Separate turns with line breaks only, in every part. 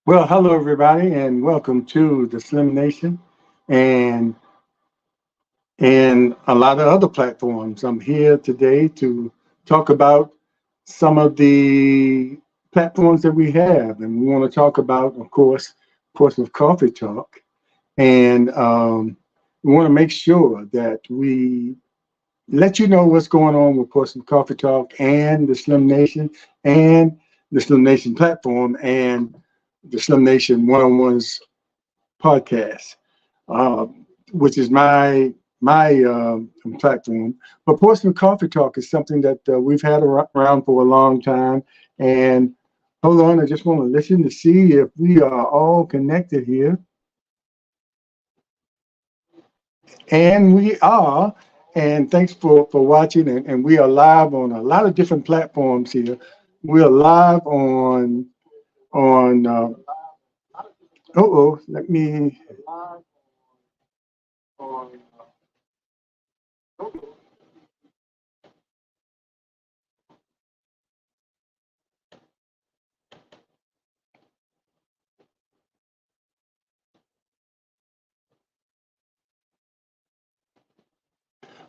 Well, hello everybody, and welcome to the Slim Nation, and and a lot of other platforms. I'm here today to talk about some of the platforms that we have, and we want to talk about, of course, Portsmouth Coffee Talk, and we want to make sure that we let you know what's going on with Portsmouth Coffee Talk and the Slim Nation and the Slim Nation platform and the Slim Nation One-on-Ones podcast, uh, which is my platform. But Portsmouth Coffee Talk is something that we've had around for a long time. And hold on, I just want to listen to see if we are all connected here. And we are. And thanks for watching. And we are live on a lot of different platforms here. We are live on let me.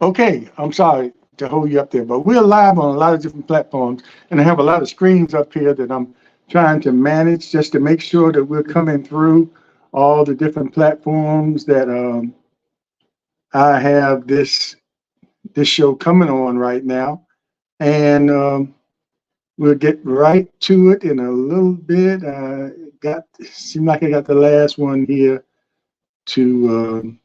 Okay, I'm sorry to hold you up there, but we're live on a lot of different platforms, and I have a lot of screens up here that I'm trying to manage just to make sure that we're coming through all the different platforms that I have this show coming on right now, and we'll get right to it in a little bit. Got seem like I got the last one here to.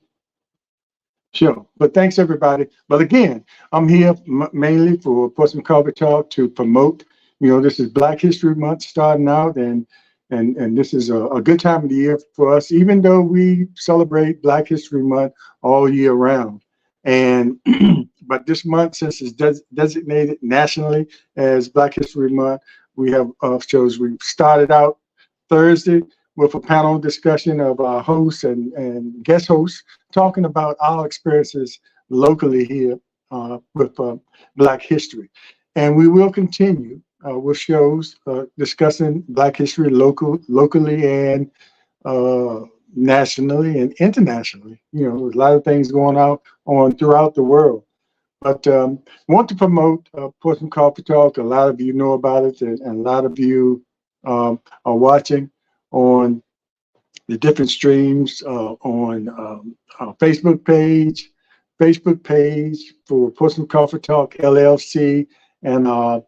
Sure. But thanks, everybody. But again, I'm here mainly for Portsmouth Coffee Talk to promote. This is Black History Month starting out, and this is a good time of the year for us, even though we celebrate Black History Month all year round. And but this month, since it's designated nationally as Black History Month, we have shows. We started out Thursday with a panel discussion of our hosts and guest hosts talking about our experiences locally here with Black history. And we will continue with shows discussing Black history locally and uh, nationally and internationally. There's a lot of things going on throughout the world. But want to promote Portsmouth Coffee Talk. A lot of you know about it, and a lot of you are watching on the different streams on our Facebook page for Portsmouth Coffee Talk LLC, and our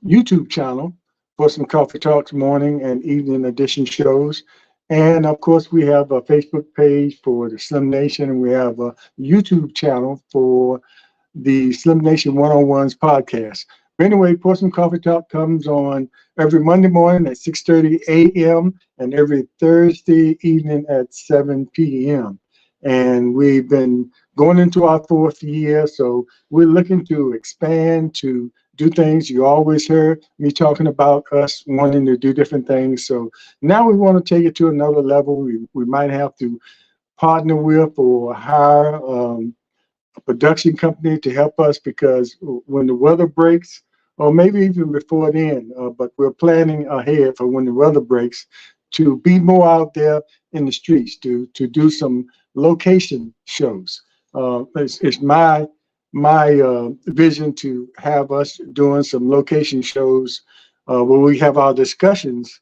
YouTube channel, Portsmouth Coffee Talks morning and evening edition shows. And of course, we have a Facebook page for the Slim Nation, and we have a YouTube channel for the Slim Nation One-on-Ones podcast. But anyway, Portsmouth Coffee Talk comes on every Monday morning at 6:30 a.m. and every Thursday evening at 7 p.m. And we've been going into our fourth year, so we're looking to expand, to do things. You always heard me talking about us wanting to do different things. So now we want to take it to another level. We might have to partner with or hire a production company to help us, because when the weather breaks, or maybe even before then, but we're planning ahead for when the weather breaks, to be more out there in the streets, to do some location shows. It's my vision to have us doing some location shows where we have our discussions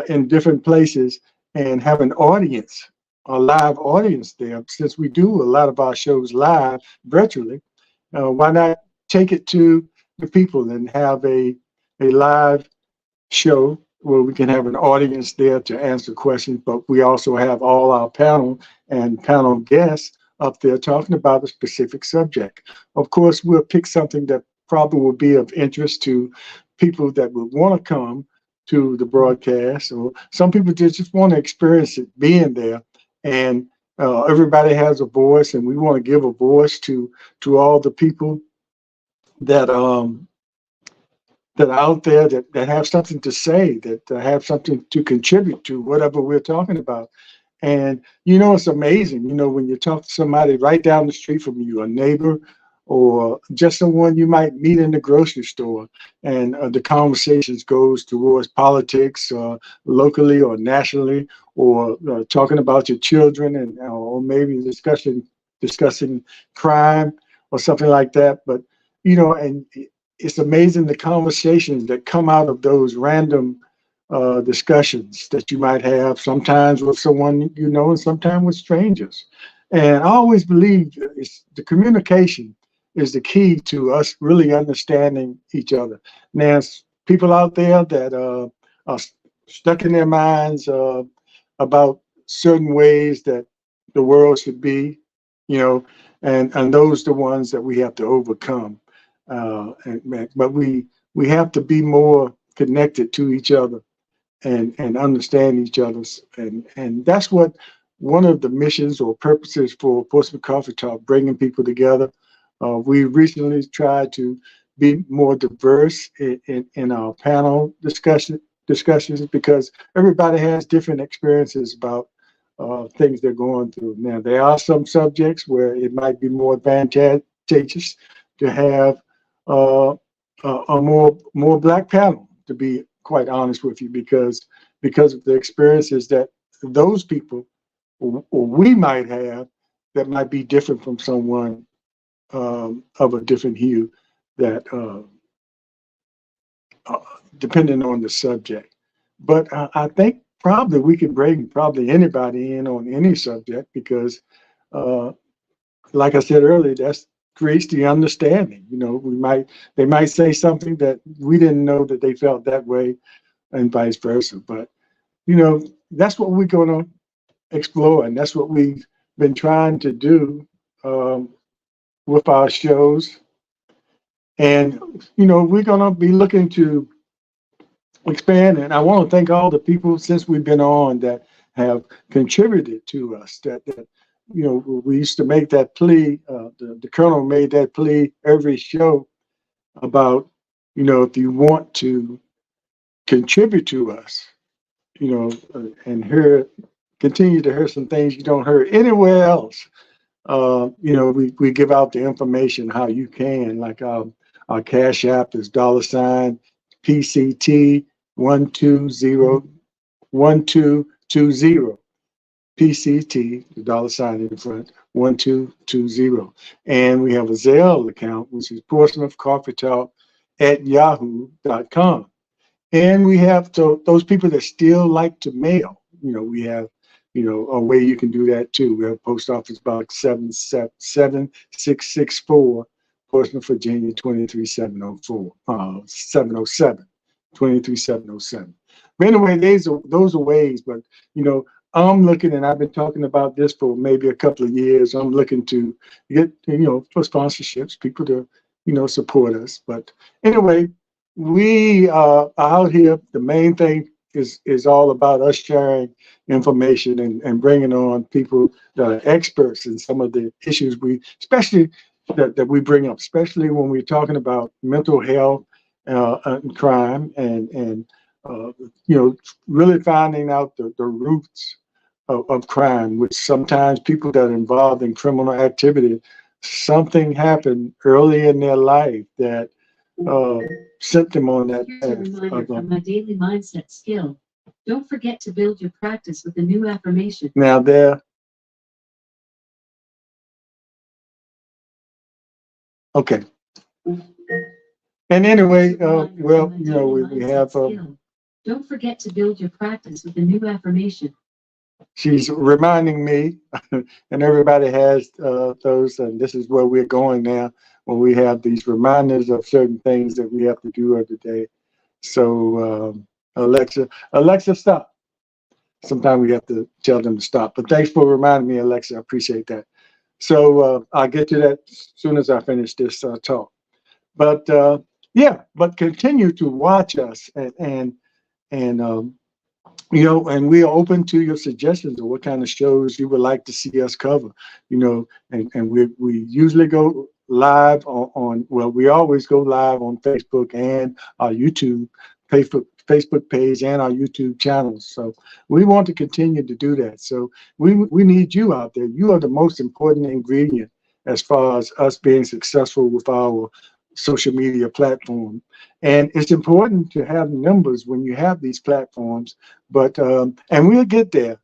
in different places and have an audience, a live audience there. Since we do a lot of our shows live virtually, why not take it to the people and have a live show where we can have an audience there to answer questions, but we also have all our panel and panel guests up there talking about a specific subject. Of course, we'll pick something that probably will be of interest to people that would want to come to the broadcast, or some people just want to experience it being there. And everybody has a voice, and we want to give a voice to all the people that that are out there that have something to say, that have something to contribute to whatever we're talking about. And it's amazing, when you talk to somebody right down the street from you, a neighbor or just someone you might meet in the grocery store, and the conversations goes towards politics, locally or nationally, or talking about your children, and or maybe discussing crime or something like that. But and it's amazing the conversations that come out of those random discussions that you might have, sometimes with someone and sometimes with strangers. And I always believe the communication is the key to us really understanding each other. Now, there's people out there that are stuck in their minds about certain ways that the world should be, and those are the ones that we have to overcome. But we have to be more connected to each other and understand each other's, and that's what one of the missions or purposes for Portsmouth Coffee Talk, bringing people together. We recently tried to be more diverse in our panel discussions, because everybody has different experiences about things they're going through. Now, there are some subjects where it might be more advantageous to have a more black panel, to be quite honest with you, because of the experiences that those people or we might have that might be different from someone of a different hue, that depending on the subject. But I think probably we can bring anybody in on any subject, because like I said earlier, that's creates the understanding. They might say something that we didn't know that they felt that way, and vice versa. But that's what we're going to explore, and that's what we've been trying to do with our shows. And we're going to be looking to expand. And I want to thank all the people since we've been on that have contributed to us. That we used to make that plea. The Colonel made that plea every show about if you want to contribute to us, and continue to hear some things you don't hear anywhere else. We give out the information how you can, like our Cash App is $PCT 1220 PCT, the $ in front, 1220. And we have a Zelle account, which is Portsmouth Coffee Talk at yahoo.com. And we have those people that still like to mail. We have, a way you can do that too. We have Post Office Box 7664, Portsmouth, Virginia 23704, 23707. But anyway, those are ways. But I'm looking, and I've been talking about this for maybe a couple of years. I'm looking to get for sponsorships, people to support us. But anyway, we are out here. The main thing is all about us sharing information and bringing on people that are experts in some of the issues especially that we bring up, especially when we're talking about mental health and crime, and really finding out the roots of crime, which sometimes people that are involved in criminal activity, something happened early in their life that sent them on that path. Here's a reminder from my daily mindset skill. Don't forget to build your practice with a new affirmation. Now there. Okay. And anyway, well, we have. Don't forget to build your practice with a new affirmation. She's reminding me, and everybody has those, and this is where we're going now, when we have these reminders of certain things that we have to do every day. So, Alexa, stop. Sometimes we have to tell them to stop. But thanks for reminding me, Alexa. I appreciate that. So I'll get to that as soon as I finish this talk. But yeah, but continue to watch us, and and we are open to your suggestions of what kind of shows you would like to see us cover. And we usually go live on well, we always go live on Facebook and our YouTube Facebook page and our YouTube channels. So we want to continue to do that. So we need you out there. You are the most important ingredient as far as us being successful with our social media platform. And it's important to have numbers when you have these platforms, but and we'll get there.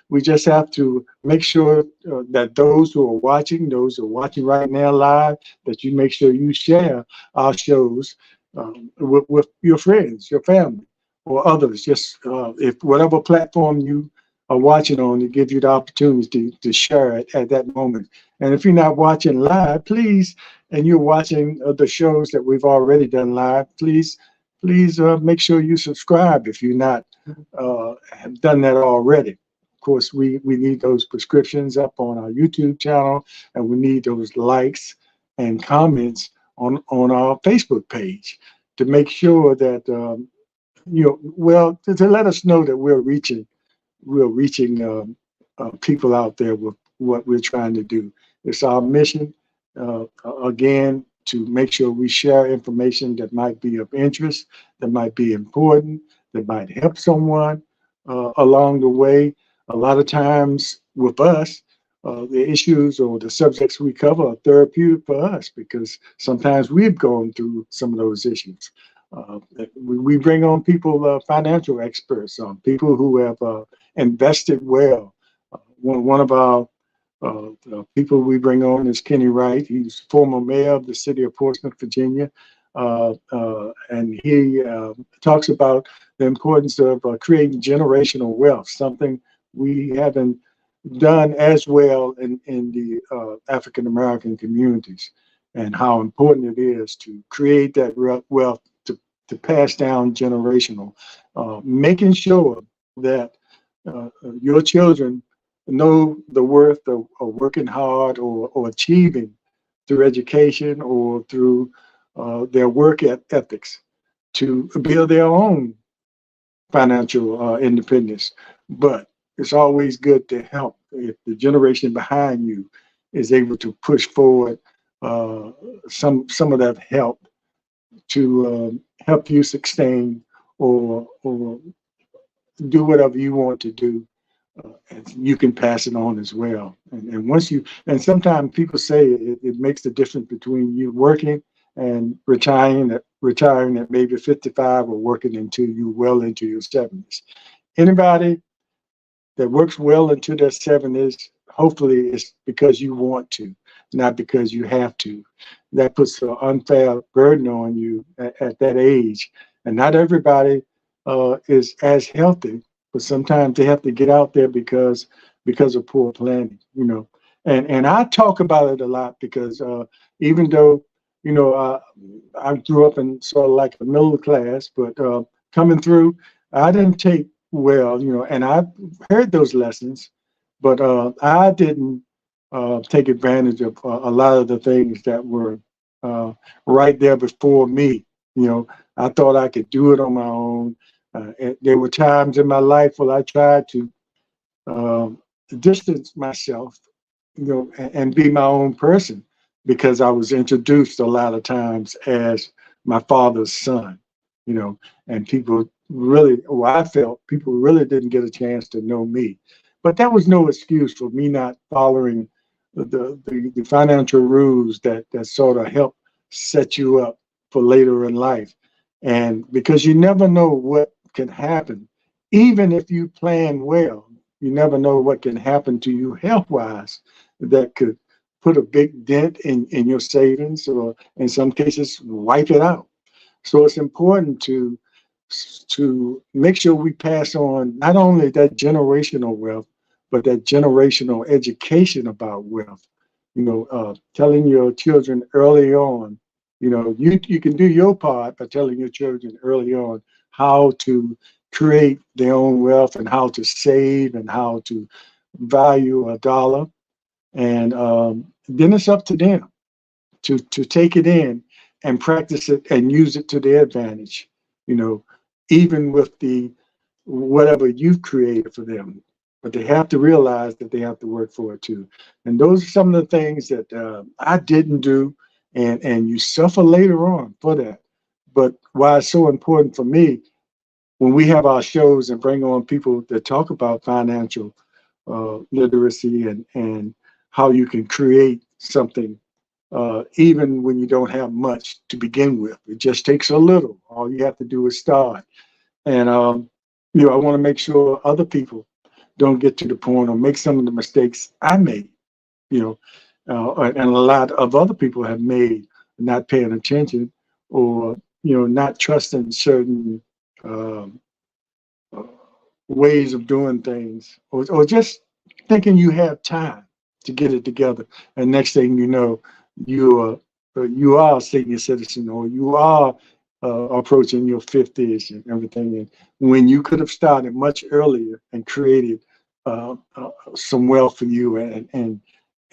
We just have to make sure that those who are watching right now live, that you make sure you share our shows with your friends, your family, or others. Just if whatever platform you are watching on, to give you the opportunity to share it at that moment. And if you're not watching live, please, and you're watching the shows that we've already done live, please make sure you subscribe if you're not have done that already. Of course, we need those prescriptions up on our YouTube channel, and we need those likes and comments on our Facebook page to make sure that to let us know that we're reaching people out there with what we're trying to do. It's our mission, again, to make sure we share information that might be of interest, that might be important, that might help someone along the way. A lot of times with us, the issues or the subjects we cover are therapeutic for us, because sometimes we've gone through some of those issues. We bring on people, financial experts, people who have invested well. One of our people we bring on is Kenny Wright. He's former mayor of the city of Portsmouth, Virginia, and he talks about the importance of creating generational wealth, something we haven't done as well in the African American communities, and how important it is to create that wealth to pass down generational, making sure that your children know the worth of working hard or achieving through education or through their work ethics to build their own financial independence. But it's always good to help if the generation behind you is able to push forward some of that help to help you sustain or do whatever you want to do. And you can pass it on as well. And once and sometimes people say it makes the difference between you working and retiring at maybe 55, or working until you well into your 70s. Anybody that works well into their 70s, hopefully it's because you want to, not because you have to. That puts an unfair burden on you at that age. And not everybody is as healthy, but sometimes they have to get out there because of poor planning, And I talk about it a lot because even though, I grew up in sort of like a middle class, but coming through, I didn't take well, and I heard those lessons, but I didn't take advantage of a lot of the things that were right there before me. I thought I could do it on my own. And there were times in my life where I tried to distance myself, and be my own person, because I was introduced a lot of times as my father's son, and people really, I felt people really didn't get a chance to know me. But that was no excuse for me not following the financial rules that sort of help set you up for later in life. And because you never know what can happen, even if you plan well, you never know what can happen to you health-wise that could put a big dent in your savings, or in some cases wipe it out. So it's important to make sure we pass on not only that generational wealth, but that generational education about wealth. Telling your children early on, you can do your part by telling your children early on how to create their own wealth, and how to save, and how to value a dollar. And then it's up to them to take it in and practice it and use it to their advantage, even with whatever you've created for them. But they have to realize that they have to work for it too. And those are some of the things that I didn't do, and you suffer later on for that. But why it's so important for me, when we have our shows and bring on people that talk about financial literacy and how you can create something, even when you don't have much to begin with. It just takes a little. All you have to do is start. And, I want to make sure other people don't get to the point or make some of the mistakes I made, and a lot of other people have made, not paying attention or, not trusting certain um, uh, ways of doing things, or just thinking you have time to get it together. And next thing you know, you are a senior citizen, or you are approaching your 50s and everything. And when you could have started much earlier and created some wealth for you,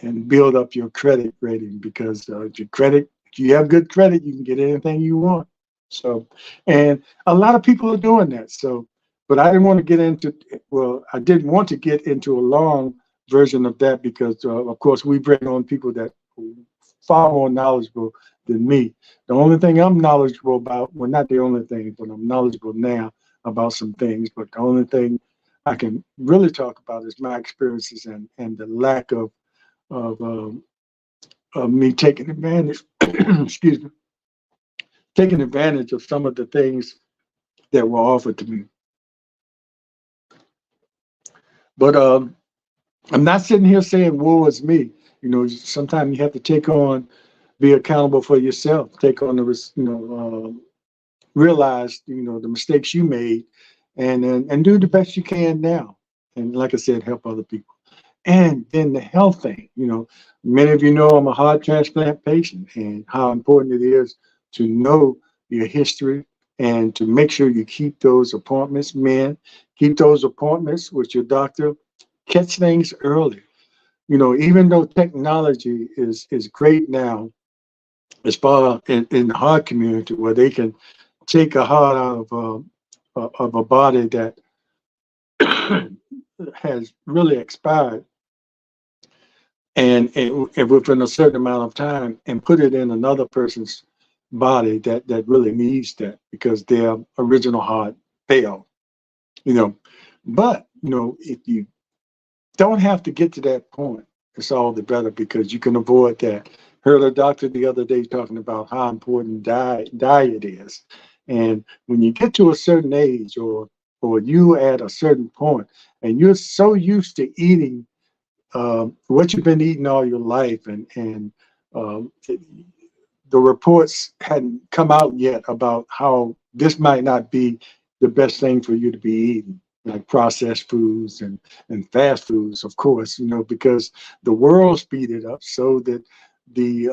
and build up your credit rating, because if you have good credit, you can get anything you want. So, and a lot of people are doing that. So, but I didn't want to get into, well, I didn't want to get into a long version of that, because, of course, we bring on people that are far more knowledgeable than me. The only thing I'm knowledgeable about, well, not the only thing, but I'm knowledgeable now about some things, but the only thing I can really talk about is my experiences, and the lack of me taking advantage, excuse me, taking advantage of some of the things that were offered to me. But I'm not sitting here saying woe is me. Sometimes you have to be accountable for yourself, take on realize, the mistakes you made, and do the best you can now. And like I said, help other people. And then the health thing, many of you know I'm a heart transplant patient, and how important it is to know your history and to make sure you keep those appointments, keep those appointments with your doctor, catch things early. Even though technology is great now, as far in the heart community, where they can take a heart out of a body that has really expired, and within a certain amount of time, and put it in another person's body that really needs that, because their original heart failed. you know but if you don't have to get to that point, it's all the better, because you can avoid that. Heard a doctor the other day talking about how important diet is. And when you get to a certain age, or you at a certain point, and you're so used to eating what you've been eating all your life, and um, the reports hadn't come out yet about how this might not be the best thing for you to be eating, like processed foods and fast foods, of course, because the world speeded up so that the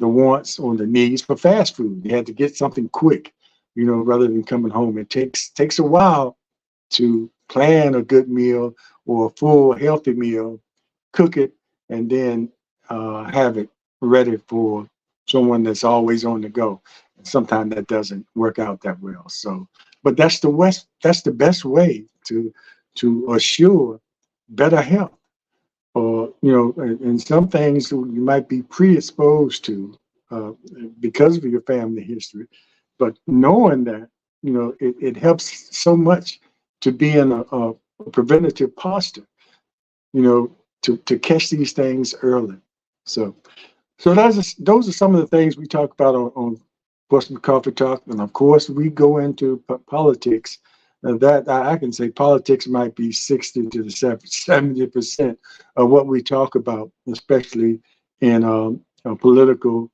wants or the needs for fast food. You had to get something quick, rather than coming home. It takes a while to plan a good meal, or a full healthy meal, cook it, and then have it ready for someone that's always on the go. Sometimes that doesn't work out that well. So, but that's the best way to assure better health. Or and some things you might be predisposed to uh, because of your family history, but knowing that, it helps so much to be in a preventative posture, to catch these things early. So, those are some of the things we talk about on Portsmouth Coffee Talk, and of course we go into politics. That I can say politics might be 60 to 70% of what we talk about, especially in a political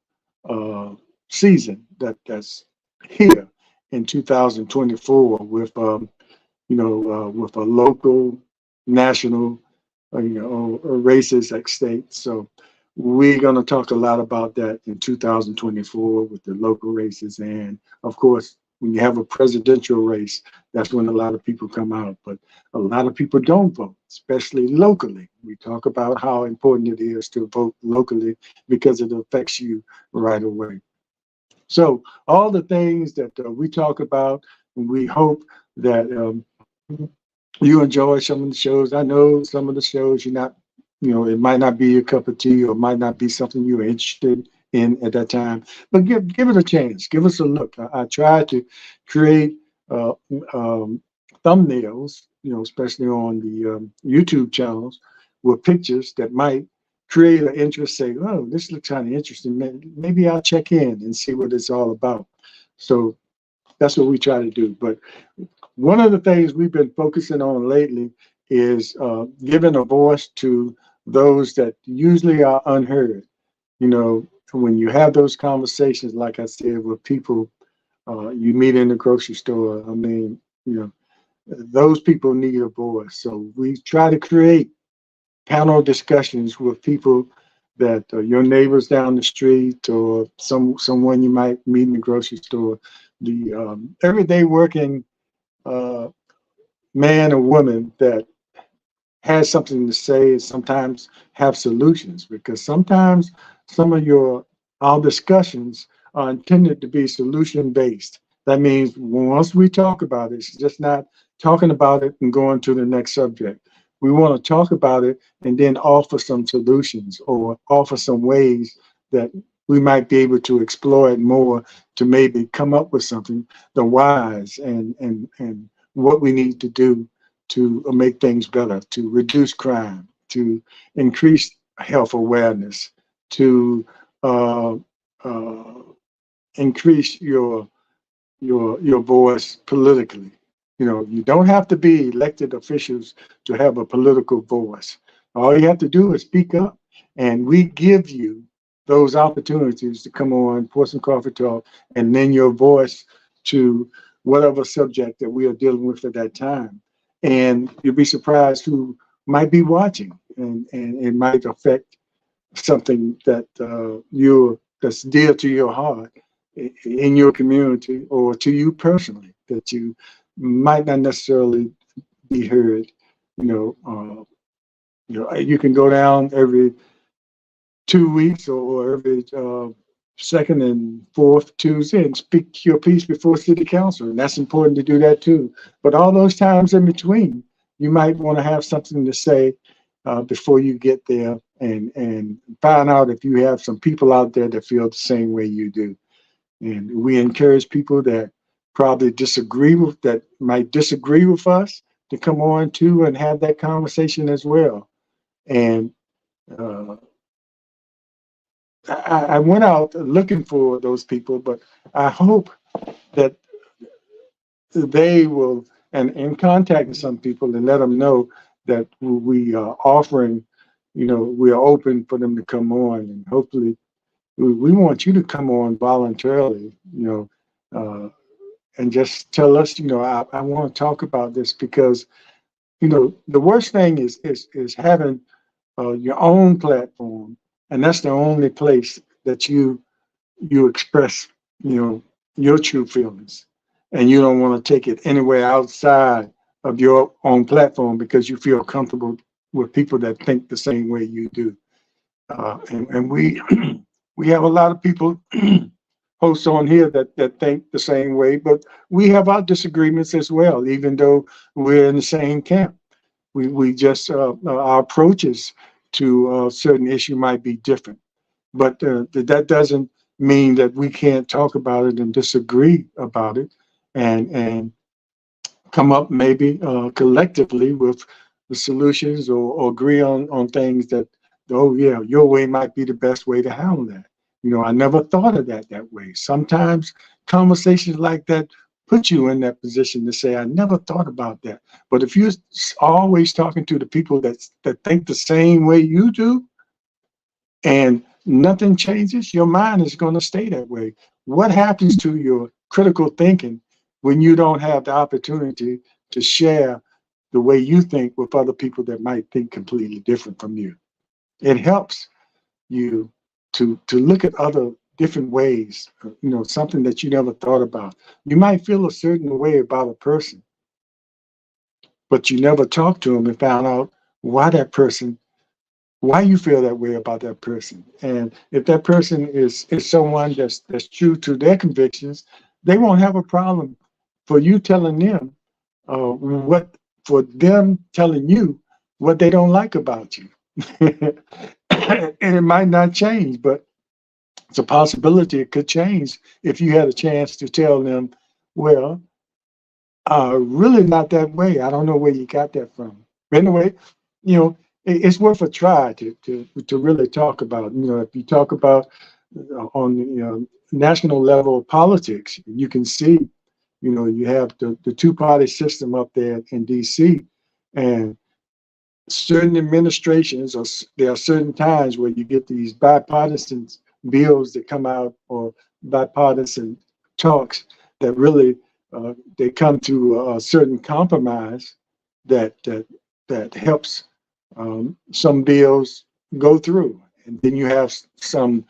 season that's here in 2024, with with a local, national, races at stake. So we're going to talk a lot about that in 2024 with the local races. And of course, when you have a presidential race, that's when a lot of people come out. But a lot of people don't vote, especially locally. We talk about how important it is to vote locally, because it affects you right away. So all the things that we talk about, and we hope that you enjoy some of the shows. I know some of the shows you're not, it might not be your cup of tea, or might not be something you're interested in at that time, but give it a chance. Give us a look. I try to create uh, thumbnails, especially on the YouTube channels, with pictures that might create an interest, say, oh, this looks kind of interesting. Maybe I'll check in and see what it's all about. So that's what we try to do. But one of the things we've been focusing on lately is giving a voice to those that usually are unheard. You know, when you have those conversations, like I said, with people you meet in the grocery store, I mean, you know, those people need a voice. So we try to create panel discussions with people that are your neighbors down the street or someone you might meet in the grocery store. The everyday working man or woman that has something to say and sometimes have solutions, because sometimes some of our discussions are intended to be solution based. That means once we talk about it, it's just not talking about it and going to the next subject. We want to talk about it and then offer some solutions or offer some ways that we might be able to explore it more to maybe come up with something, the whys and what we need to do to make things better, to reduce crime, to increase health awareness, to uh, uh, increase your voice politically. You know, you don't have to be elected officials to have a political voice. All you have to do is speak up, and we give you those opportunities to come on Portsmouth Coffee Talk and lend your voice to whatever subject that we are dealing with at that time. And you'll be surprised who might be watching, and it might affect something that that's dear to your heart in your community or to you personally, that you might not necessarily be heard. You can go down every 2 weeks or every second and fourth Tuesday and speak your piece before city council, and that's important to do that too. But all those times in between, you might want to have something to say before you get there, and find out if you have some people out there that feel the same way you do. And we encourage people that might disagree with us to come on too and have that conversation as well. And I went out looking for those people, but I hope that they will, and in contacting some people and let them know that we are offering, we are open for them to come on, and hopefully we want you to come on voluntarily, and just tell us, I want to talk about this, because, the worst thing is having your own platform, and that's the only place that you express, your true feelings, and you don't want to take it anywhere outside of your own platform because you feel comfortable with people that think the same way you do. And we we have a lot of people hosts on here that think the same way, but we have our disagreements as well, even though we're in the same camp. We just our approaches to a certain issue might be different, but that doesn't mean that we can't talk about it and disagree about it, and come up maybe collectively with the solutions, or agree on things that, oh yeah, your way might be the best way to handle that. I never thought of that way. Sometimes conversations like that put you in that position to say, I never thought about that. But if you're always talking to the people that think the same way you do, and nothing changes, your mind is going to stay that way. What happens to your critical thinking when you don't have the opportunity to share the way you think with other people that might think completely different from you? It helps you to look at other different ways, something that you never thought about. You might feel a certain way about a person, but you never talked to them and found out why you feel that way about that person. And if that person is someone that's true to their convictions, they won't have a problem for you telling them for them telling you what they don't like about you. And it might not change, but it's a possibility it could change if you had a chance to tell them, well, really not that way. I don't know where you got that from. But anyway, it's worth a try to really talk about. If you talk about on the national level of politics, you can see, you have the two-party system up there in D.C. and certain administrations, or there are certain times where you get these bipartisan bills that come out, or bipartisan talks that really they come to a certain compromise that helps some bills go through, and then you have some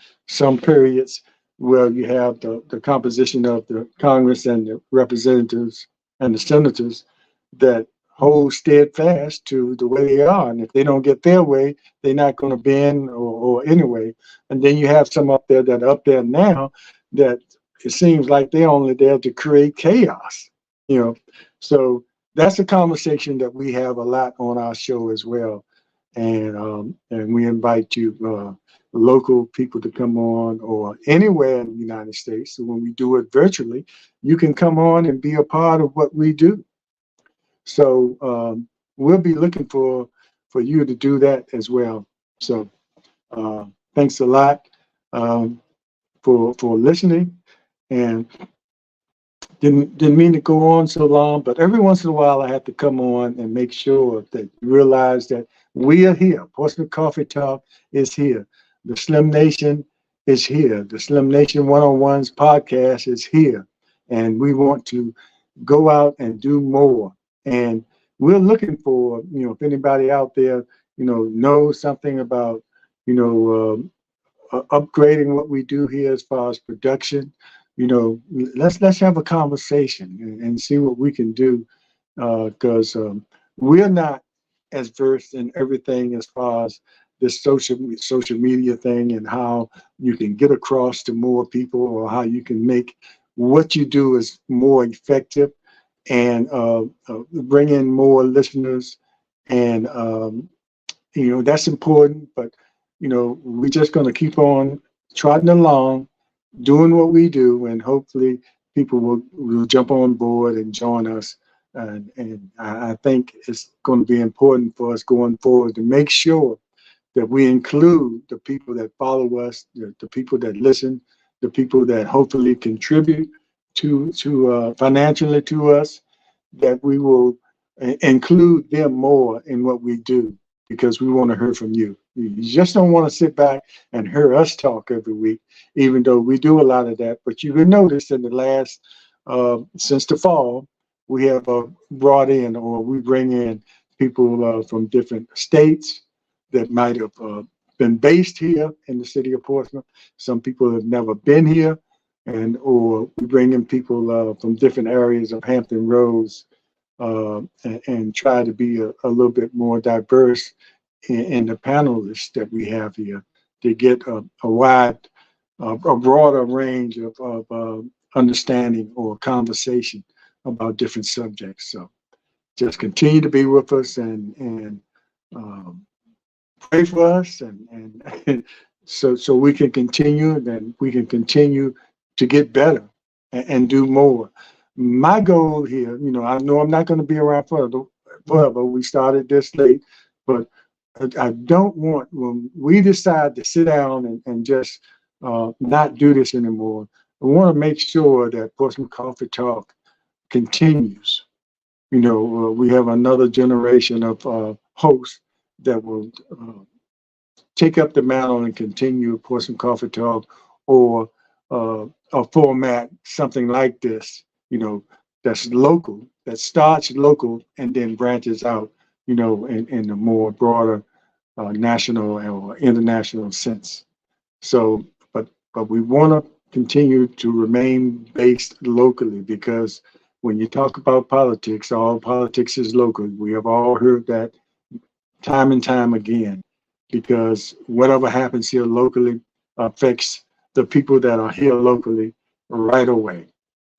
periods where you have the composition of the Congress and the representatives and the senators that hold steadfast to the way they are, and if they don't get their way, they're not going to bend or anyway. And then you have some up there that are up there now that it seems like they're only there to create chaos, So that's a conversation that we have a lot on our show as well. And we invite you, local people, to come on, or anywhere in the United States. So when we do it virtually, you can come on and be a part of what we do. So we'll be looking for you to do that as well. So thanks a lot for listening, and didn't mean to go on so long, but every once in a while I have to come on and make sure that you realize that we are here. Portsmouth Coffee Talk is here. The Slim Nation is here. The SlimNation-One-On-Ones podcast is here. And we want to go out and do more. And we're looking for, if anybody out there, knows something about, upgrading what we do here as far as production, let's have a conversation and see what we can do, because we're not as versed in everything as far as this social media thing, and how you can get across to more people, or how you can make what you do is more effective, and bring in more listeners. And that's important. But we're just going to keep on trotting along, doing what we do, and hopefully people will jump on board and join us. And I think it's going to be important for us going forward to make sure that we include the people that follow us, the people that listen, the people that hopefully contribute to financially to us, that we will include them more in what we do, because we want to hear from you. You just don't want to sit back and hear us talk every week, even though we do a lot of that. But you can notice in the last, since the fall, we have brought in, or we bring in people from different states that might have been based here in the city of Portsmouth. Some people have never been here, or we bring in people from different areas of Hampton Roads, and try to be a little bit more diverse in the panelists that we have here, to get a broader range of understanding or conversation about different subjects. So just continue to be with us, and pray for us, and so we can continue, and we can continue to get better and do more. My goal here, I know I'm not going to be around forever. We started this late, but I don't want, when we decide to sit down and just not do this anymore, I want to make sure that Portsmouth Coffee Talk continues. We have another generation of hosts that will take up the mantle and continue Portsmouth Coffee Talk, or a format, something like this, that's local, that starts local and then branches out, in a more broader national or international sense. So, but we want to continue to remain based locally, because when you talk about politics, all politics is local. We have all heard that time and time again, because whatever happens here locally affects the people that are here locally right away.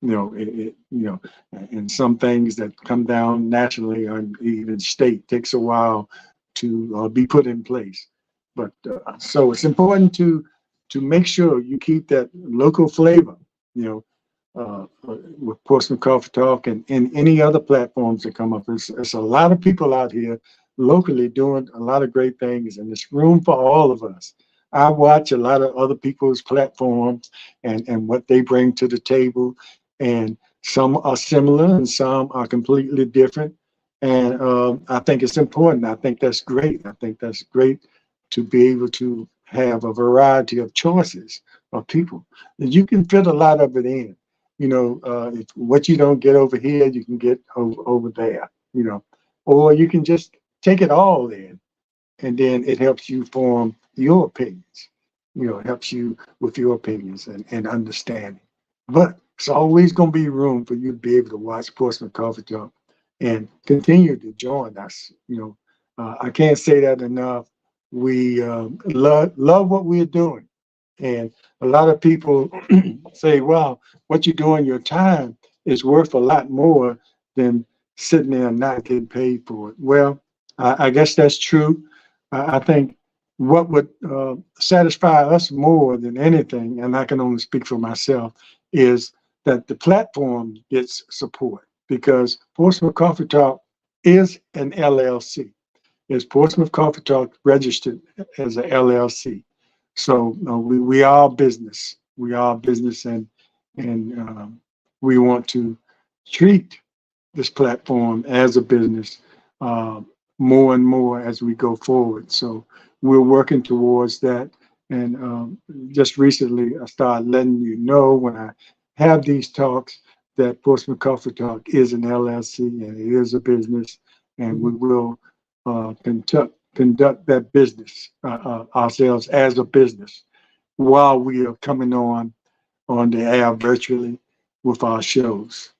And some things that come down nationally or even state takes a while to be put in place. But so it's important to make sure you keep that local flavor, with Portsmouth Coffee Talk and any other platforms that come up. There's a lot of people out here locally doing a lot of great things, and there's room for all of us. I watch a lot of other people's platforms and what they bring to the table, and some are similar and some are completely different. And I think it's important. I think that's great. I think that's great to be able to have a variety of choices of people. And you can fit a lot of it in. If what you don't get over here, you can get over there, or you can just take it all in, and then it helps you form your opinions. It helps you with your opinions and understanding. But it's always going to be room for you to be able to watch Portsmouth Coffee Talk and continue to join us. I can't say that enough. We love what we're doing. And a lot of people say, "Wow, what you do in your time is worth a lot more than sitting there and not getting paid for it." Well, I guess that's true. I think what would satisfy us more than anything, and I can only speak for myself, is that the platform gets support, because Portsmouth Coffee Talk is an LLC. Is Portsmouth Coffee Talk registered as a LLC? So we are business. We are business, and we want to treat this platform as a business uh, more and more as we go forward. So we're working towards that. And just recently, I started letting you know when I have these talks that Portsmouth Coffee Talk is an LLC and it is a business, and we will conduct that business ourselves as a business while we are coming on the air virtually with our shows.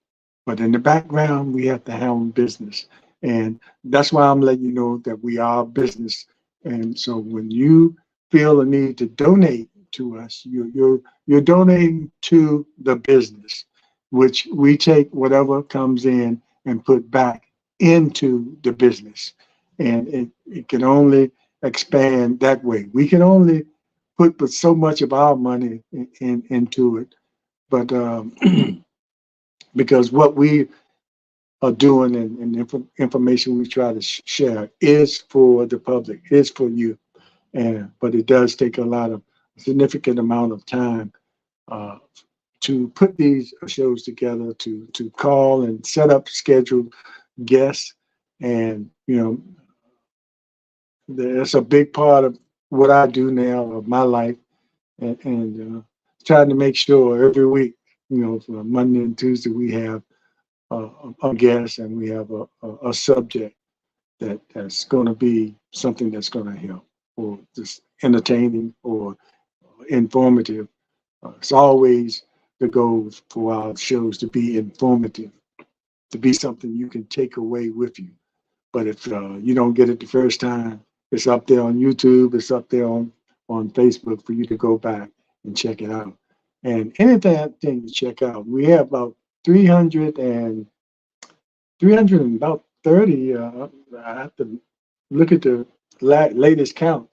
But in the background, we have to handle business. And that's why I'm letting you know that we are a business. And so when you feel the need to donate to us, you're donating to the business, which we take whatever comes in and put back into the business. And it can only expand that way. We can only put so much of our money into it. But because what we are doing and information we try to share is for the public, is for you. But it does take a significant amount of time uh, to put these shows together, to call and set up scheduled guests. And, that's a big part of what I do now of my life, and trying to make sure every week, for Monday and Tuesday, we have a guest and we have a subject that's going to be something that's going to help, or just entertaining or informative. It's always the goal for our shows to be informative, to be something you can take away with you. But if you don't get it the first time, it's up there on YouTube, it's up there on Facebook for you to go back and check it out. And anything to check out, we have about 300 and 300 and about 30. I have to look at the latest count,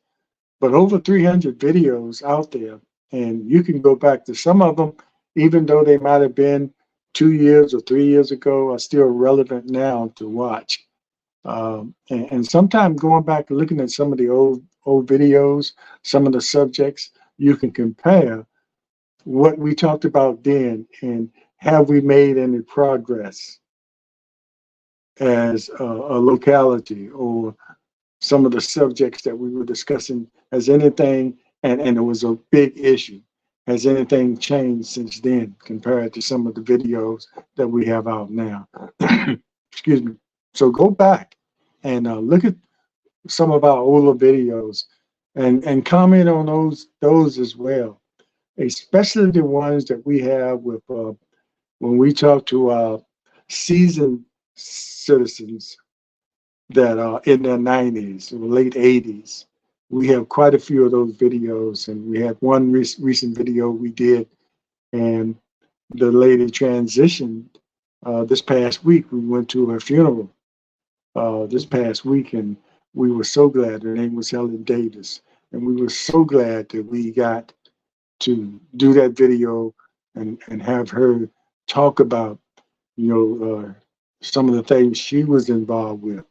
but over 300 videos out there. And you can go back to some of them, even though they might have been 2 years or 3 years ago, are still relevant now to watch. And sometimes going back and looking at some of the old videos, some of the subjects, you can compare what we talked about then and have we made any progress as a locality, or some of the subjects that we were discussing. Has anything, and it was a big issue, has anything changed since then compared to some of the videos that we have out now? Excuse me. So go back and look at some of our older videos and comment on those as well, especially the ones that we have with when we talk to our seasoned citizens that are in their 90s or late 80s. We have quite a few of those videos, and we had one recent video we did, and the lady transitioned this past week. We went to her funeral this past week, and we were so glad. Her name was Helen Davis, and we were so glad that we got to do that video and have her talk about, some of the things she was involved with.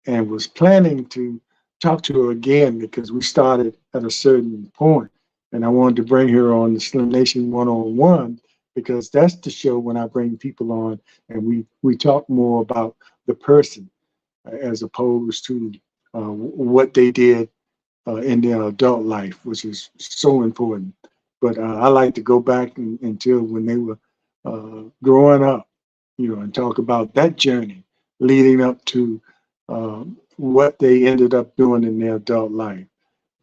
and was planning to talk to her again because we started at a certain point, and I wanted to bring her on the Slim Nation One-on-One because that's the show when I bring people on and we talk more about the person as opposed to what they did in their adult life, which is so important. But I like to go back until when they were growing up, and talk about that journey leading up to what they ended up doing in their adult life.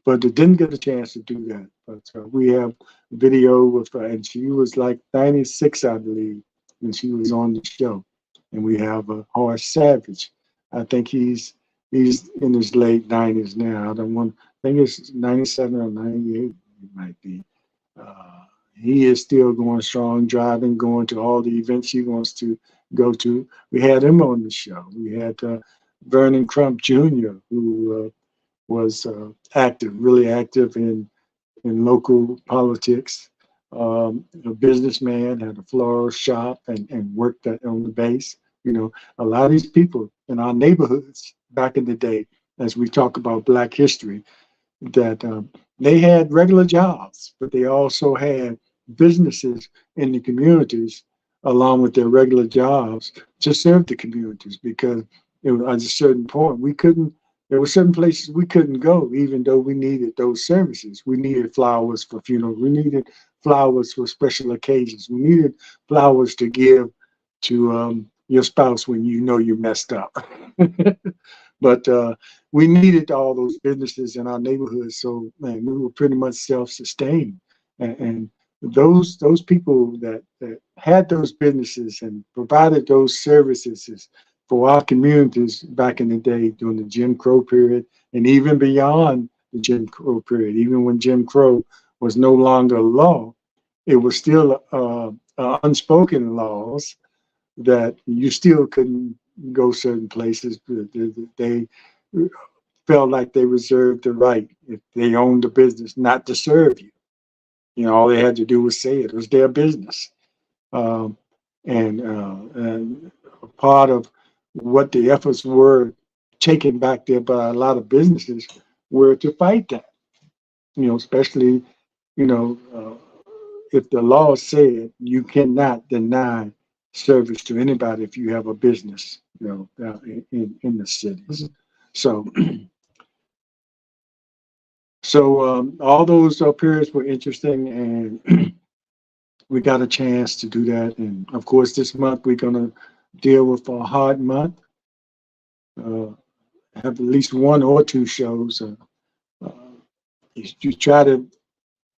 But they didn't get a chance to do that. But we have video with her, and she was like 96, I believe, when she was on the show. And we have Horace Savage. I think he's in his late 90s now. I don't want. I think it's 97 or 98. It might be. Uh, he is still going strong, driving, going to all the events he wants to go to. We had him on the show. We had Vernon Crump Jr., who was active, really active in local politics. A businessman, had a floral shop and worked on the base. A lot of these people in our neighborhoods back in the day, as we talk about Black history, that they had regular jobs, but they also had businesses in the communities along with their regular jobs to serve the communities because at a certain point there were certain places we couldn't go even though we needed those services. We needed flowers for funerals. We needed flowers for special occasions. We needed flowers to give to your spouse when you messed up. But we needed all those businesses in our neighborhood, so man, we were pretty much self-sustained. And those people that had those businesses and provided those services for our communities back in the day during the Jim Crow period, and even beyond the Jim Crow period, even when Jim Crow was no longer law, it was still unspoken laws that you still couldn't go certain places. They felt like they reserved the right, if they owned the business, not to serve you. All they had to do was say it. It was their business. And a part of what the efforts were taken back there by a lot of businesses were to fight that. Especially, if the law said you cannot deny service to anybody if you have a business, in the cities. So, all those periods were interesting, and we got a chance to do that. And of course, this month we're gonna deal with a hard month. Have at least one or two shows. Uh, you try to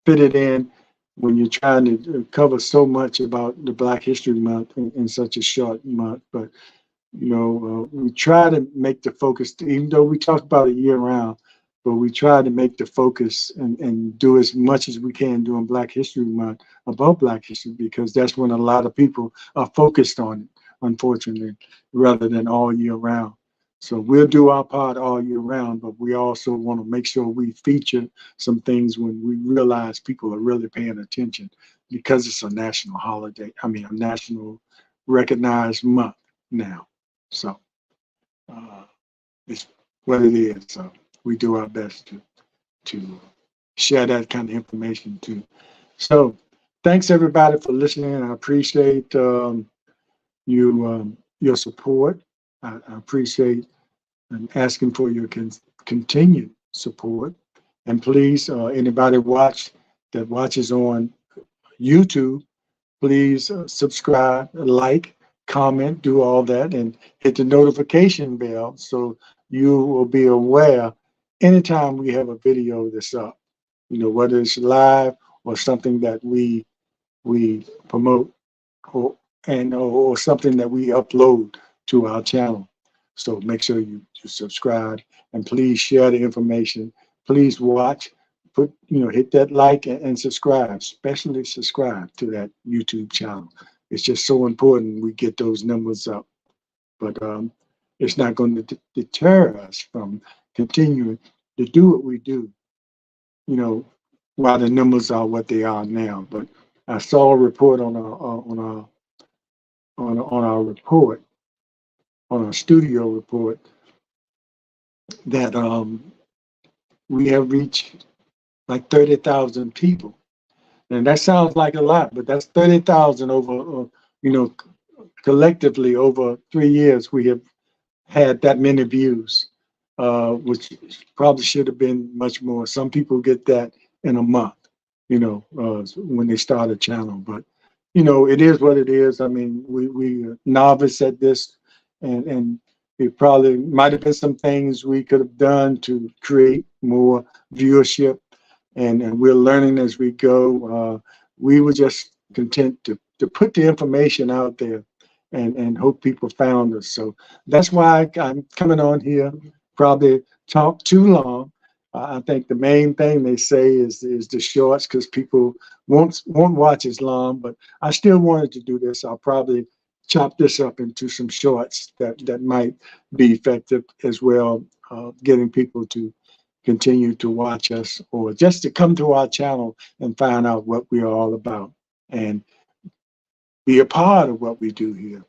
fit it in when you're trying to cover so much about the Black History Month in such a short month. But we try to make the focus, even though we talk about it year round, but we try to make the focus and do as much as we can during Black History Month about Black history, because that's when a lot of people are focused on it, unfortunately, rather than all year round. So we'll do our part all year round, but we also want to make sure we feature some things when we realize people are really paying attention because it's a national holiday. I mean, a national recognized month now. So it's what it is. So we do our best to share that kind of information too. So thanks everybody for listening. I appreciate your support. I appreciate asking for your continued support. And please, anybody that watches on YouTube, please subscribe, like, comment, do all that, and hit the notification bell so you will be aware anytime we have a video that's up, whether it's live or something that we promote or something that we upload to our channel. So make sure you subscribe and please share the information. Please watch, hit that like and subscribe, especially subscribe to that YouTube channel. It's just so important we get those numbers up. But it's not going to deter us from continuing to do what we do, while the numbers are what they are now. But I saw a report on our report, on our studio report, that we have reached like 30,000 people. And that sounds like a lot, but that's 30,000 over, you know, collectively over 3 years, we have had that many views, which probably should have been much more. Some people get that in a month, when they start a channel. But, it is what it is. I mean, we are novice at this, and it probably might have been some things we could have done to create more viewership, and we're learning as we go. We were just content to put the information out there and hope people found us. So that's why I'm coming on here, probably talk too long. I think the main thing they say is the shorts, because people won't watch as long, but I still wanted to do this. I'll probably chop this up into some shorts that might be effective as well, getting people to continue to watch us, or just to come to our channel and find out what we are all about and be a part of what we do here.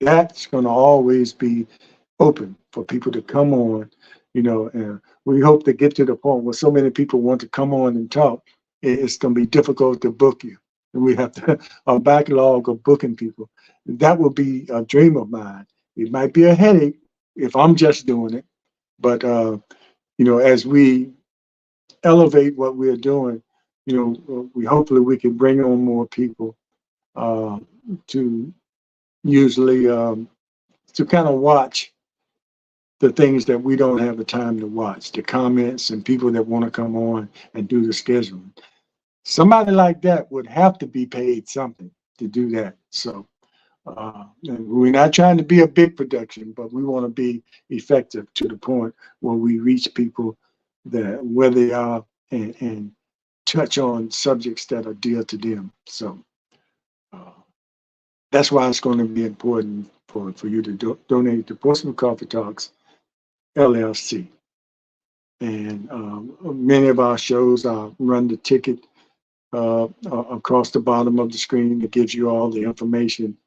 That's going to always be open for people to come on, and we hope to get to the point where so many people want to come on and talk. It's going to be difficult to book you. And we have a backlog of booking people. That will be a dream of mine. It might be a headache if I'm just doing it, but as we elevate what we're doing, we hopefully we can bring on more people uh, to usually to kind of watch the things that we don't have the time to watch, the comments and people that want to come on and do the scheduling. Somebody like that would have to be paid something to do that. So and we're not trying to be a big production, but we want to be effective to the point where we reach people that where they are, and touch on subjects that are dear to them. So uh, that's why it's going to be important for you to donate to Portsmouth Coffee Talks LLC. And many of our shows run the ticket across the bottom of the screen that gives you all the information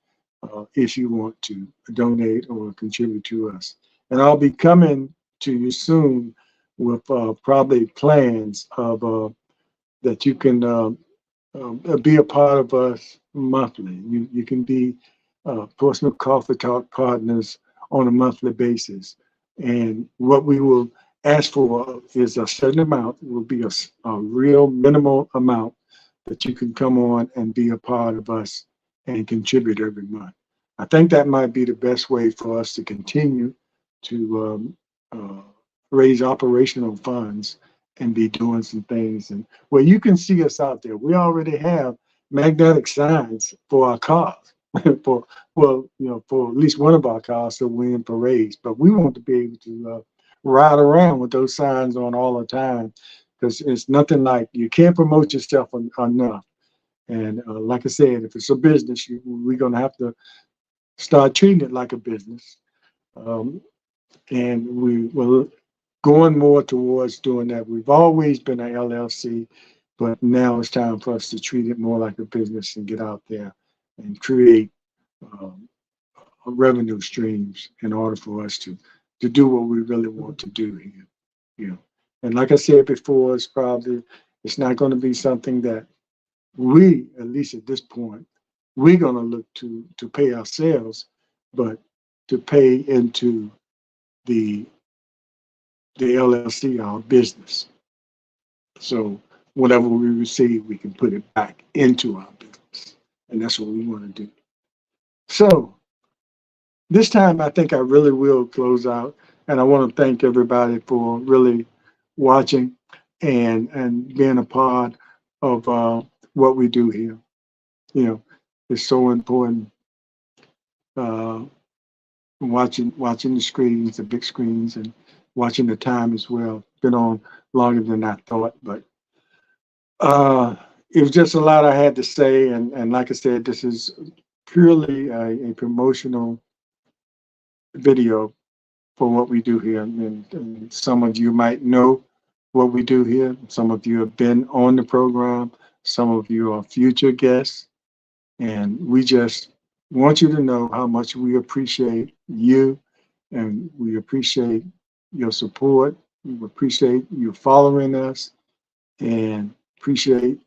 if you want to donate or contribute to us. And I'll be coming to you soon with probably plans of that you can be a part of us monthly. You can be Portsmouth Coffee Talk partners on a monthly basis. And what we will ask for is a certain amount. It will be a real minimal amount that you can come on and be a part of us and contribute every month. I think that might be the best way for us to continue to raise operational funds and be doing some things. And well, you can see us out there. We already have magnetic signs for our cars, for for at least one of our cars, so we're in parades. But we want to be able to ride around with those signs on all the time, because it's nothing like, you can't promote yourself enough. And like I said, if it's a business, we're going to have to start treating it like a business. Um, and we're going more towards doing that. We've always been an LLC, but now it's time for us to treat it more like a business and get out there and create um, revenue streams in order for us to do what we really want to do here. And like I said before, it's not going to be something that we, at least at this point, we're going to look to pay ourselves, but to pay into the LLC, our business. So whatever we receive, we can put it back into our business, and that's what we want to do. So this time, I think I really will close out, and I want to thank everybody for really watching and being a part of what we do here. It's so important. Uh, watching the screens, the big screens, and watching the time as well. Been on longer than I thought, but it was just a lot I had to say. And like I said, this is purely a promotional video for what we do here. And some of you might know what we do here. Some of you have been on the program. Some of you are future guests. And we just want you to know how much we appreciate you, and we appreciate your support. We appreciate you following us, and appreciate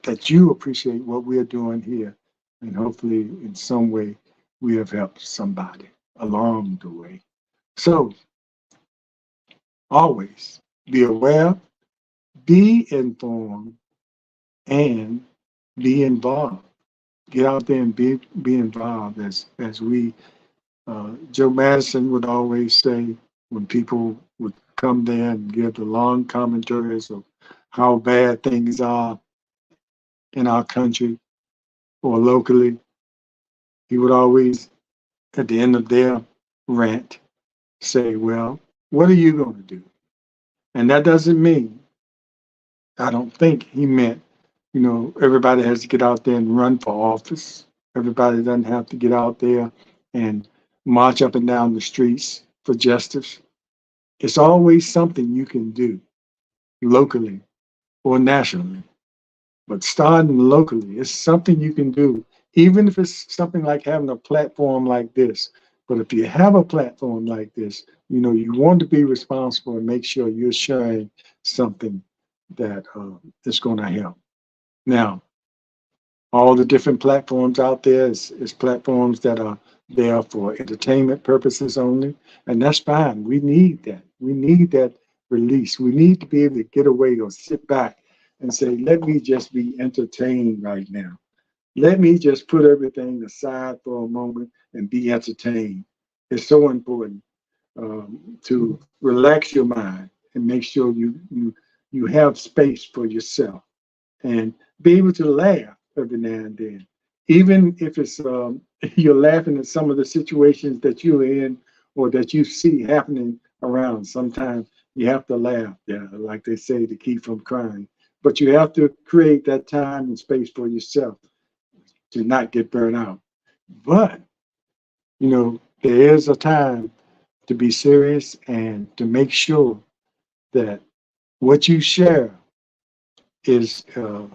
that you appreciate what we're doing here. And hopefully, in some way, we have helped somebody along the way. So, always be aware, be informed, and be involved. Get out there and be involved as we Joe Madison would always say when people would come there and give the long commentaries of how bad things are in our country or locally, he would always, at the end of their rant, say, well, what are you going to do? And that doesn't mean, I don't think he meant, everybody has to get out there and run for office. Everybody doesn't have to get out there and march up and down the streets for justice. It's always something you can do locally or nationally. But starting locally, it's something you can do, even if it's something like having a platform like this. But if you have a platform like this, you want to be responsible and make sure you're sharing something that is going to help. Now, all the different platforms out there is platforms that are there for entertainment purposes only, and that's fine. We need that. We need that release. We need to be able to get away or sit back and say, let me just be entertained right now. Let me just put everything aside for a moment and be entertained. It's so important to relax your mind and make sure you have space for yourself and be able to laugh every now and then, even if it's you're laughing at some of the situations that you're in or that you see happening around. Sometimes you have to laugh, yeah, like they say, to keep from crying. But you have to create that time and space for yourself to not get burned out. But there is a time to be serious and to make sure that what you share is a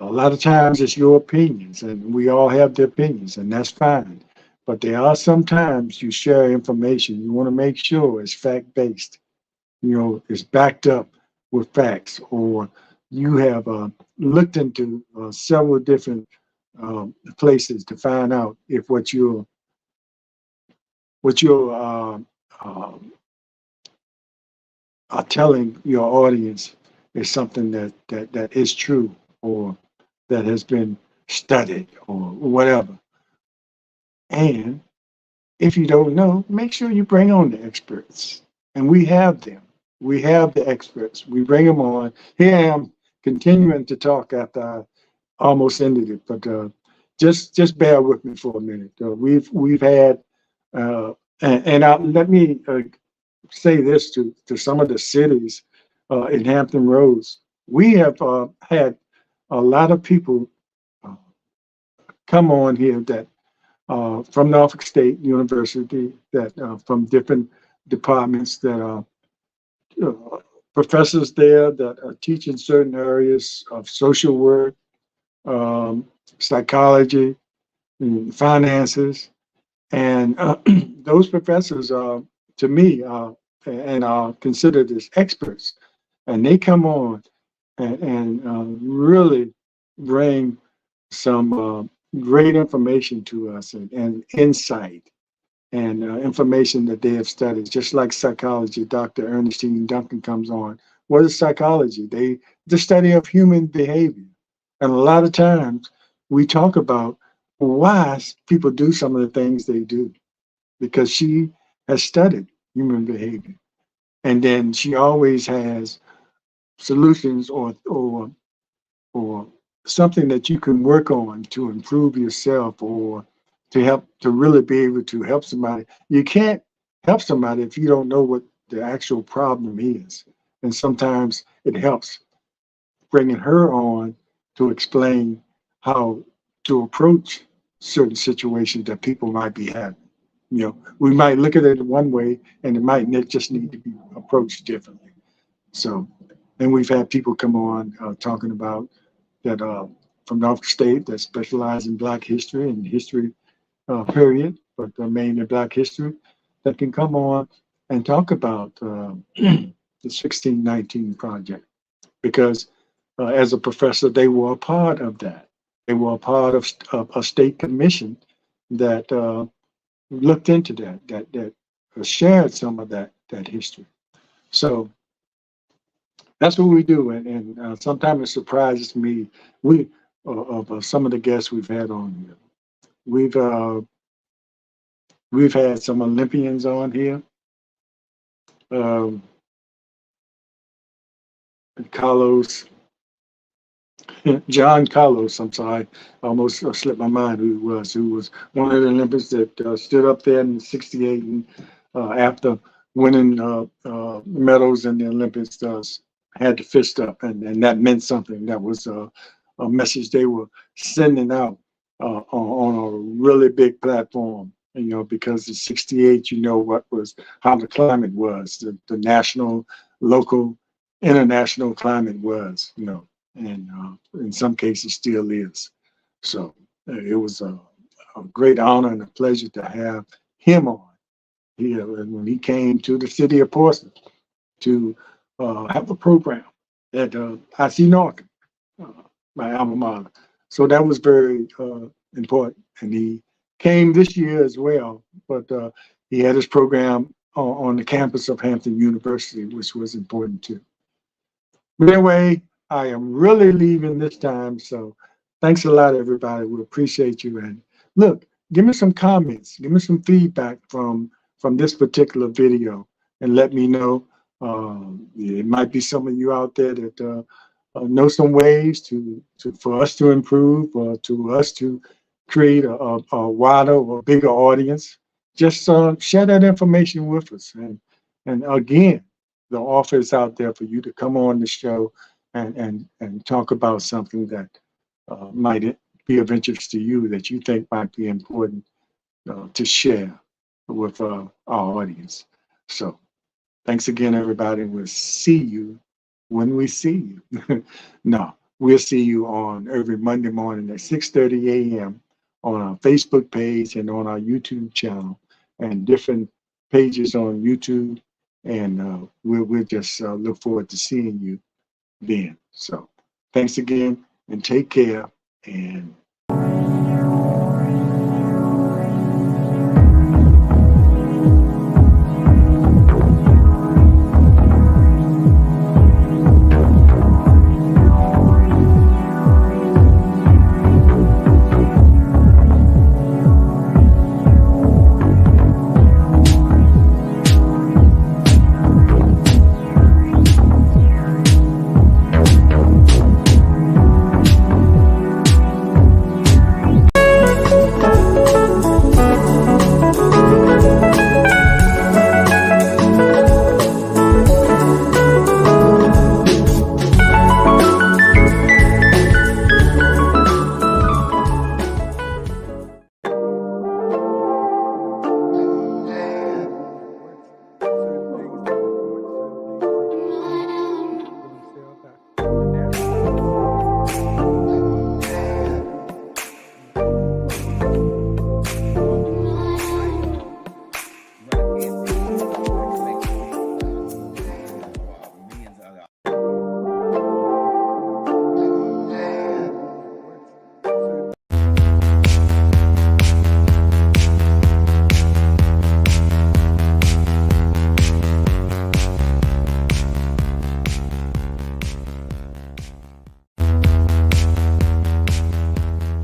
lot of times it's your opinions, and we all have the opinions, and that's fine. But there are some times you share information. You want to make sure it's fact-based, it's backed up with facts, or you have looked into several different places to find out if what you're are telling your audience is something that is true or that has been studied or whatever. And if you don't know, make sure you bring on the experts. And we have them. We have the experts. We bring them on. Here I am continuing to talk after I almost ended it, but just bear with me for a minute. We've had, let me say this to some of the cities in Hampton Roads. We have had a lot of people uh, come on here that from Norfolk State University, that from different departments that are professors there that are teaching certain areas of social work, psychology, and finances. And those professors are, to me, and are considered as experts. And they come on and really bring some great information to us and insight and information that they have studied, just like psychology. Dr. Ernestine Duncan comes on. What is psychology? The study of human behavior. And a lot of times we talk about why people do some of the things they do, because she has studied human behavior. And then she always has solutions or something that you can work on to improve yourself or to help to really be able to help somebody. You can't help somebody if you don't know what the actual problem is. And sometimes it helps bringing her on to explain how to approach certain situations that people might be having. We might look at it one way and it might just need to be approached differently. So, and we've had people come on talking about that from Norfolk State that specialize in Black history and history period, but mainly Black history, that can come on and talk about the 1619 project, because as a professor, they were a part of that. They were a part of a state commission that looked into that shared some of that history. So that's what we do, and sometimes it surprises me. We of some of the guests we've had on here. We've had some Olympians on here. Um, Carlos, John Carlos, I'm sorry, almost slipped my mind who who was one of the Olympians that stood up there in '68 and after winning medals in the Olympics, had to fist up, and that meant something. That was a message they were sending out on a really big platform. You know, because in '68, you know how the climate was, the national, local, international climate was, you know, and in some cases still is. So it was a great honor and a pleasure to have him on here when he came to the city of Portsmouth to have a program at IC Norton, uh, my alma mater. So that was very important. And he came this year as well, but he had his program on the campus of Hampton University, which was important too. But anyway, I am really leaving this time. So thanks a lot, everybody. We appreciate you. And look, give me some comments, give me some feedback from this particular video, and let me know. It might be some of you out there that know some ways for us to improve, or to us to create a wider or bigger audience. Just share that information with us. And again, the offer is out there for you to come on the show and talk about something that might be of interest to you, that you think might be important to share with our audience. So thanks again, everybody. We'll see you when we see you. No, we'll see you on every Monday morning at 6:30 a.m. on our Facebook page and on our YouTube channel, and different pages on YouTube. And we'll just look forward to seeing you then. So thanks again, and take care, and